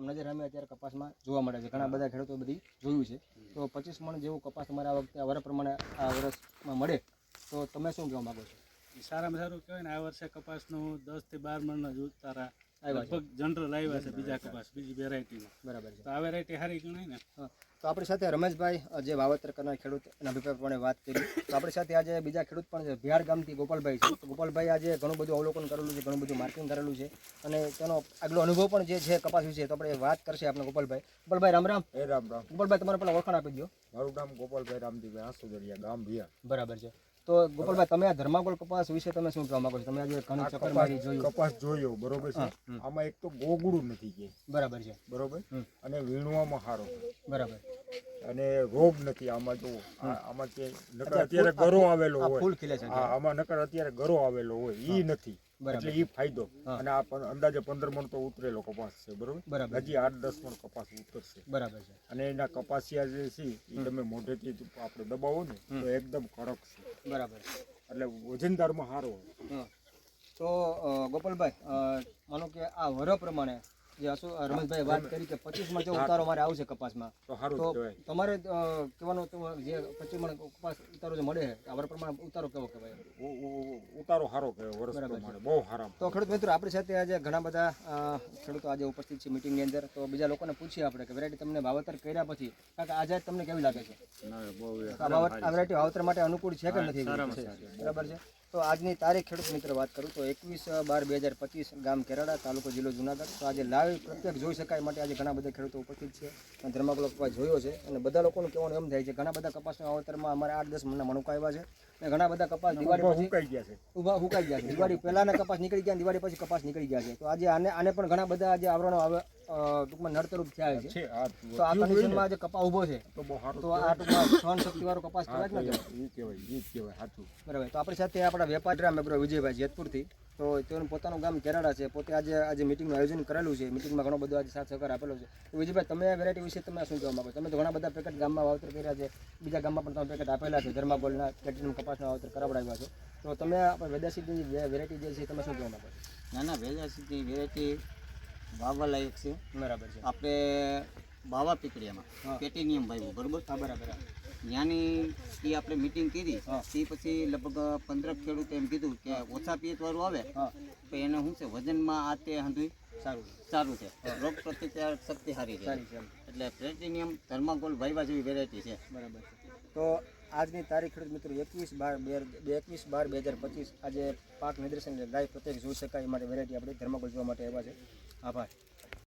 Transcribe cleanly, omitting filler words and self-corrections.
નજર સામે અત્યારે કપાસમાં જોવા મળે છે. ઘણા બધા ખેડૂતો બધી જોયું છે. તો 25 મણ જેવું કપાસ તમારે આ વખતે વર પ્રમાણે આ વર્ષમાં મળે તો તમે શું કહેવા માગો છો? સારામાં સારું કહેવાય ને, આ વર્ષે કપાસનું 10 થી 12 મણના જ ઉતારા લગભગ જનરલ આવ્યા છે બીજા કપાસ, બીજી વેરાયટીમાં. બરાબર છે. તો આ વેરાયટી સારી ગણાય ને. તો આપણી સાથે રમેશભાઈ જે વાવેતર કરનાર ખેડૂત એના અભિપ્રાય પ્રમાણે વાત કરી. તો આપણી સાથે આજે બીજા ખેડૂત પણ છે, ભિયાડ ગામથી ગોપાલભાઈ છે. તો ગોપાલભાઈ આજે ઘણું બધું અવલોકન કરેલું છે, ઘણું બધું માર્કેટિંગ કરેલું છે અને તેનો આગલો અનુભવ પણ જે છે કપાસ વિશે, તો આપણે વાત કરશે આપણે ગોપાલભાઈ. ગોપાલભાઈ રામ રામ. રામ રામ. ગોપાલભાઈ તમારે પેલા ઓળખાણ આપી દો. મારું નામ ગોપાલભાઈ રામજીભાઈ આસુદરિયા, ગામ ભિયા. બરાબર છે. તો ગોપાલભાઈ તમે આ ધર્માકોલ કપાસ વિશે તમે શું કહેવા માંગો છો? તમે આજે ઘણી ચક્કર મારી જોયું કપાસ જોયો, બરોબર છે. આમાં એક તો ગોગડું નથી કે, બરાબર છે, બરોબર, અને વીણવામાં સારો, બરાબર, અને રોગ નથી આમાં. જો આમાં કે નકર અત્યારે ગરો આવેલો હોય, ફૂલ ખીલે છે, આમાં નકર અત્યારે ગરો આવેલો હોય ઈ નથી, એટલે ઈ ફાયદો. અને આ અંદાજે 15 મણ તો ઉતરેલો કપાસ છે, બરોબર, હજી 8-10 મણ કપાસ ઉતરશે, બરાબર છે. અને એના કપાસિયા જે છે એ તમે મોઢેથી આપણે દબાવો ને તો એકદમ કડક છે, બરાબર, એટલે વજનદારમાં સારો હોય. તો ગોપાલભાઈ માનો કે આ વર પ્રમાણે જે રમેશભાઈ વાત કરી કે 25 મણ જેવો ઉતારો મારે આવશે કપાસમાં, તો તમારે કહેવાનો જે 25 મણ કપાસ ઉતારો જે મળે છે આ વર પ્રમાણે ઉતારો કેવો કહેવાય? ઉતારો સારો કહેવાય, વર્ષ પ્રમાણે બહુ સારા. તો ખેડૂત મિત્રો આપણી સાથે આજે ઘણા બધા ખેડૂતો આજે ઉપસ્થિત છે મીટિંગની અંદર. તો બીજા લોકોને પૂછીએ આપણે કે વેરાયટી તમને વાવેતર કર્યા પછી કારણ કે આજે તમને કેવી લાગે છે? આ વેરાયટી વાવેતર માટે અનુકૂળ છે કે નથી? બરાબર છે. તો આજની તારીખ ખેડૂત મિત્ર વાત કરું તો 21/12/2025 ગામ કેરાડા, તાલુકો જિલ્લો જુનાગઢ. તો આજે લાઈવ પ્રત્યક્ષ જોઈ શકાય માટે આજે ઘણા બધા ખેડૂતો ઉપસ્થિત છે અને ધર્માકોલ કપાસ જોયો છે. અને બધા લોકોનું કહેવાનું એમ થાય છે ઘણા બધા કપાસના વાવેતરમાં અમારે 8-10 મણના મણકા આવ્યા છે અને ઘણા બધા કપાસ દિવાળી પછી સુકાઈ ગયા છે, સુકાઈ ગયા છે. દિવાળી પહેલાના કપાસ નીકળી ગયા, દિવાળી પછી કપાસ નીકળી ગયા છે. તો આજે આને પણ ઘણા બધા આજે આવરણો ટૂંકમાં નડતરૂપ થયા છે. તો આ કન્ડિશનમાં જે કપાસ ઉભો છે તો આ ટૂંકમાં સહન શક્તિવાળો કપાસ કહેવાય ને? બરાબર. તો આપણી સાથે આપણા વેપારી મેબ્રો વિજયભાઈ જેતપુરથી. તો તેનું પોતાનું ગામ કેરાડા છે. પોતે આજે મિટિંગનું આયોજન કરેલું છે. મિટિંગમાં ઘણો બધો આજે સાથ સહકાર આપેલો છે. તો વિજયભાઈ તમે આ વેરાયટી વિશે તમે શું કહેવા માંગો? તમે તો ઘણા બધા પેકેટ ગામમાં વાવેતર કર્યા છે, બીજા ગામમાં પણ તમે પેકેટ આપેલા છે, ધર્માકોલના પ્લેટિનમ કપાસના વાવેતર કરાવડાવ્યા છે. તો તમે વેદાસીની વેરાયટી જે છે તમે શું કહેવા માંગો? ના, વેદાસીની વેરાયટી વાવવા લાયક છે. બરાબર છે. આપણે બાવા પીકડીયામાં પેટીનિયમ વાવ્યું, બરોબર. બરાબર. ત્યાંની એ આપણે મિટિંગ કરી તે પછી લગભગ 15 ખેડૂતે એમ કીધું કે ઓછા પિયતવાળું આવે તો એને શું છે વજનમાં આ તે હંધુય સારું છે, રોગ પ્રતિકારક શક્તિ સારી છે. એટલે પ્લેટિનિયમ ધર્માકોલ વાવ્યા જેવી વેરાયટી છે. બરાબર છે. તો આજની તારીખ ખેડૂત મિત્રો 21/12/2025 આજે પાક નિદર્શન લાઈવ પ્રત્યેક જોઈ શકાય એ માટે વેરાયટી આપણે ધર્માકોલ જોવા માટે આવ્યા છે. આભાર.